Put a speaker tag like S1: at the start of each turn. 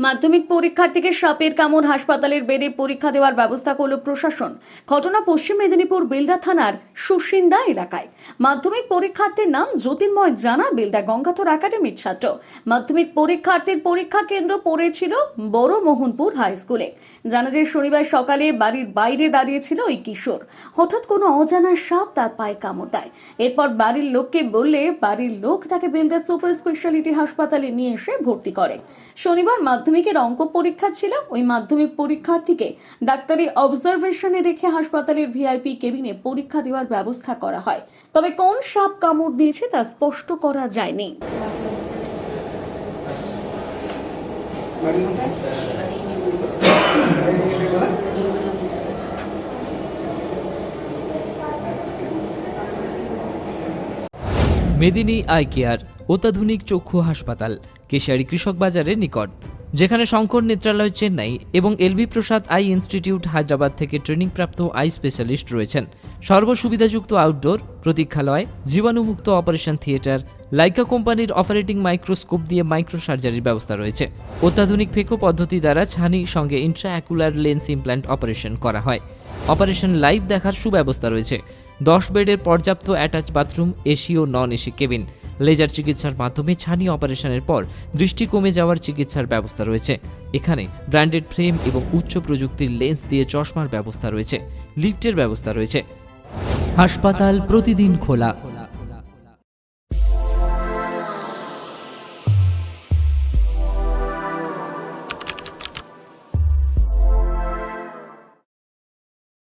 S1: মাধ্যমিক পরীক্ষার্থীকে সাপের কামড়, হাসপাতালের বেডে পরীক্ষা দেওয়ার ব্যবস্থা করল প্রশাসন। ঘটনা পশ্চিম মেদিনীপুর বেলদা থানার সুসিন্দা এলাকায়। মাধ্যমিক পরীক্ষার্থীর নাম জ্যোতির্ময় জানা, বেলদা গঙ্গাধর একাডেমির ছাত্র। মাধ্যমিক পরীক্ষার্থীর পরীক্ষা কেন্দ্র পড়েছিল বড় মোহনপুর হাই স্কুলে। জানা যায় শনিবার সকালে বাড়ির বাইরে দাঁড়িয়েছিল ওই কিশোর। হঠাৎ কোনো অজানা সাপ তার পায়ে কামড় দেয়। এরপর বাড়ির লোককে বললে বাড়ির লোক তাকে বেলদা সুপার স্পেশালিটি হাসপাতালে নিয়ে এসে ভর্তি করে। শনিবার মাধ্যমিকের অঙ্ক পরীক্ষা ছিল। ওই মাধ্যমিক পরীক্ষার্থীকে ডাক্তারি অবজারভেশনে রেখে হাসপাতালের ভিআইপি কেবিনে পরীক্ষা দেওয়ার ব্যবস্থা করা হয়। তবে কোন সাপ কামড় দিয়েছে তা স্পষ্ট করা যায়নি।
S2: মেদিনী আই কেয়ার অত্যাধুনিক চক্ষু হাসপাতাল, কেশিয়ারি কৃষক বাজারের নিকট, যেখানে শঙ্কর নেত্রালয় চেন্নাই এবং এলবি প্রসাদ আই ইনস্টিটিউট হায়দ্রাবাদ থেকে ট্রেনিংপ্রাপ্ত আই স্পেশালিস্ট রয়েছেন। সর্বসুবিধাযুক্ত আউটডোর, প্রতীক্ষালয়, জীবাণুমুক্ত অপারেশন থিয়েটার, লাইকা কোম্পানির অপারেটিং মাইক্রোস্কোপ দিয়ে মাইক্রো সার্জারির ব্যবস্থা রয়েছে। অত্যাধুনিক ফেকো পদ্ধতি দ্বারা ছানি সঙ্গে ইন্ট্রাঅ্যাকুলার লেন্স ইমপ্ল্যান্ট অপারেশন করা হয়। অপারেশন লাইভ দেখার সুব্যবস্থা রয়েছে। 10 বেডের পর্যাপ্ত অ্যাটাচ বাথরুম, এসি ও নন এসি কেবিন। লেজার চিকিৎসার মাধ্যমে ছানি অপারেশনের পর দৃষ্টি কমে যাওয়ার চিকিৎসার ব্যবস্থা রয়েছে। এখানে ব্র্যান্ডেড ফ্রেম এবং উচ্চ প্রযুক্তির লেন্স দিয়ে চশমার ব্যবস্থা রয়েছে। লিফটের ব্যবস্থা রয়েছে। হাসপাতাল প্রতিদিন খোলা।